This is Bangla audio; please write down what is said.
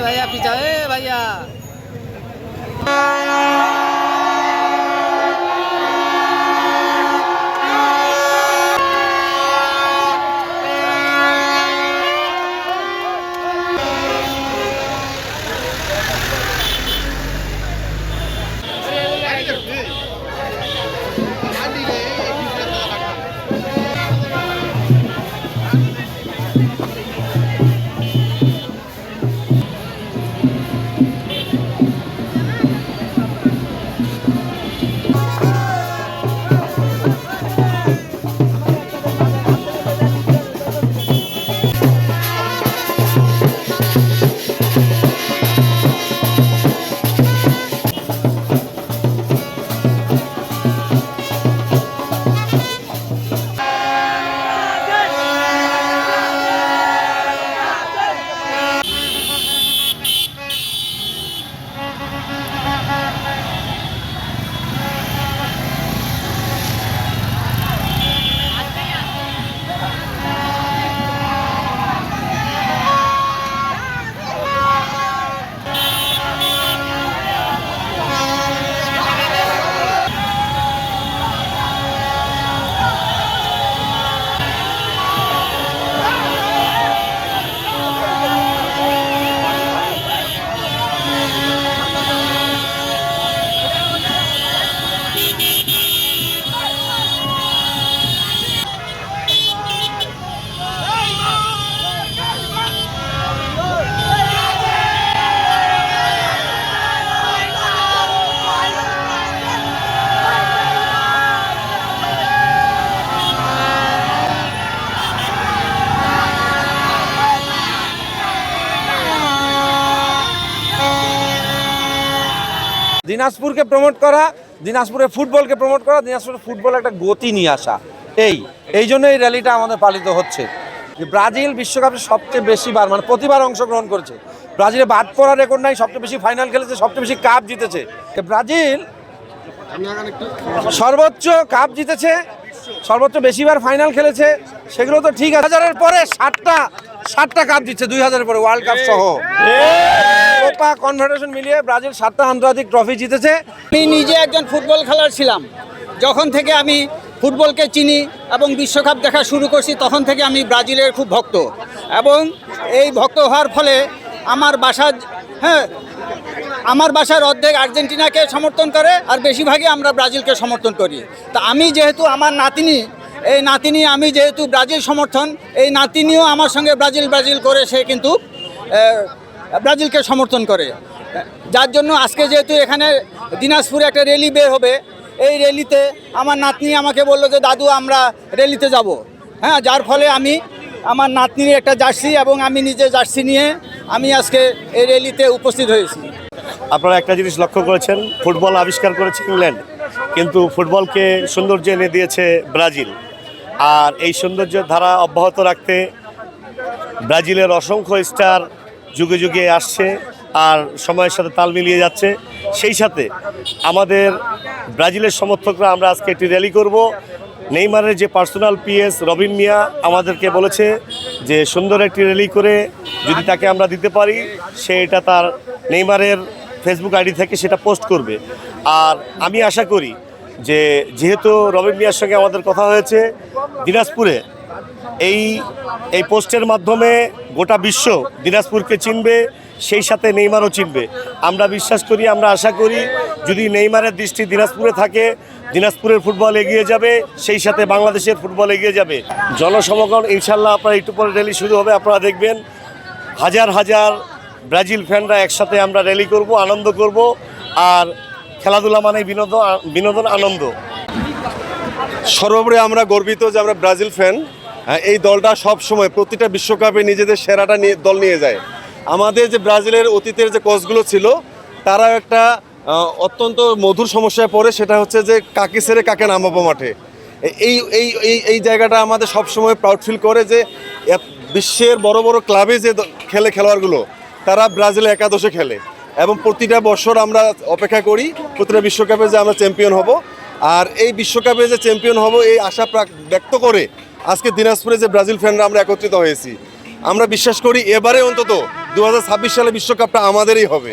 भैया पीछा भैया দিনাজপুরকে প্রমোট করা, দিনাজপুরের ফুটবলকে প্রমোট করা, দিনাজপুরের ফুটবল একটা গতি নিয়ে আসা, এই জন্য এই র্যালিটা আমাদের পালিত হচ্ছে। যে ব্রাজিল বিশ্বকাপে সবচেয়ে বেশি বার মানে প্রতিবার অংশগ্রহণ করেছে, ব্রাজিলে বাদ পড়ার রেকর্ড নাই, সবচেয়ে বেশি ফাইনাল খেলেছে, সবচেয়ে বেশি কাপ জিতেছে ব্রাজিল, সর্বোচ্চ কাপ জিতেছে, সর্বোচ্চ বেশিবার ফাইনাল খেলেছে, সেগুলো তো ঠিক আছে। 2000-এর পরে 7টা কাপ জিতছে, 2000-এর পরে ওয়ার্ল্ড কাপ সহ কোপা কনফেডারেশন মিলিয়ে ব্রাজিল 7টা আন্তর্জাতিক ট্রফি জিতেছে। আমি নিজে একজন ফুটবল খেলার ছিলাম, যখন থেকে আমি ফুটবলকে চিনি এবং বিশ্বকাপ দেখা শুরু করছি তখন থেকে আমি ব্রাজিলের খুব ভক্ত, এবং এই ভক্ত হওয়ার ফলে আমার বাসার অর্ধেক আর্জেন্টিনাকে সমর্থন করে আর বেশিরভাগই আমরা ব্রাজিলকে সমর্থন করি। তা আমি যেহেতু আমার নাতিনি আমি যেহেতু ব্রাজিল সমর্থন, এই নাতিনিও আমার সঙ্গে ব্রাজিল করে সে কিন্তু ব্রাজিলকে সমর্থন করে, যার জন্য আজকে যেহেতু এখানে দিনাজপুরে একটা র্যালি বের হবে, এই র্যালিতে আমার নাতনি আমাকে বললো যে দাদু আমরা র্যালিতে যাব, হ্যাঁ, যার ফলে আমি আমার নাতনির একটা জার্সি এবং আমি নিজে জার্সি নিয়ে আমি আজকে এই র্যালিতে উপস্থিত হয়েছি। আপনারা একটা জিনিস লক্ষ্য করেছেন, ফুটবল আবিষ্কার করেছে ইংল্যান্ড, কিন্তু ফুটবলকে সৌন্দর্য এনে দিয়েছে ব্রাজিল। আর এই সৌন্দর্যের ধারা অব্যাহত রাখতে ব্রাজিলের অসংখ্য স্টার যুগে যুগে আসছে আর সময়ের সাথে তাল মিলিয়ে যাচ্ছে। সেই সাথে আমাদের ব্রাজিলের সমর্থকরা আমরা আজকে একটি র্যালি করব। নেইমারের যে পার্সোনাল পিএস রবিন মিয়া আমাদেরকে বলেছে যে সুন্দর একটি র্যালি করে যদি তাকে আমরা দিতে পারি, সে এটা তার নেইমারের ফেসবুক আইডি থেকে সেটা পোস্ট করবে। আর আমি আশা করি যে যেহেতু রবিন মিয়ার সঙ্গে আমাদের কথা হয়েছে, দিনাজপুরে এই পোস্টের মাধ্যমে গোটা বিশ্ব দিনাজপুরকে চিনবে, সেই সাথে নেইমারও চিনবে। আমরা বিশ্বাস করি, আমরা আশা করি যদি নেইমারের দৃষ্টি দিনাজপুরে থাকে, দিনাজপুরের ফুটবল এগিয়ে যাবে, সেই সাথে বাংলাদেশের ফুটবল এগিয়ে যাবে। জনসমাগম ইনশাল্লাহ আপনারা একটু পরে র্যালি শুরু হবে, আপনারা দেখবেন হাজার হাজার ব্রাজিল ফ্যানরা একসাথে আমরা র্যালি করব, আনন্দ করব। আর খেলাধুলা মানে বিনোদন আনন্দ। সর্বোপরি আমরা গর্বিত যে আমরা ব্রাজিল ফ্যান। এই দলটা সব সময় প্রতিটা বিশ্বকাপে নিজেদের সেরাটা দল নিয়ে যায়। আমাদের যে ব্রাজিলের অতীতের যে কোচগুলো ছিল, তারা একটা অত্যন্ত মধুর সমস্যায় পড়ে, সেটা হচ্ছে যে কাকে ছেড়ে কাকে নামাবো মাঠে। এই এই এই এই জায়গাটা আমাদের সবসময় প্রাউড ফিল করে যে বিশ্বের বড় বড় ক্লাবে যে খেলে খেলোয়াড়গুলো, তারা ব্রাজিলে একাদশে খেলে এবং প্রতিটা বছর আমরা অপেক্ষা করি প্রতিটা বিশ্বকাপে যে আমরা চ্যাম্পিয়ন হব। আর এই বিশ্বকাপে যে চ্যাম্পিয়ন হব এই আশা ব্যক্ত করে আজকে দিনাজপুরে যে ব্রাজিল ফ্যানরা আমরা একত্রিত হয়েছি, আমরা বিশ্বাস করি এবারে অন্তত 2026 সালে বিশ্বকাপটা আমাদেরই হবে।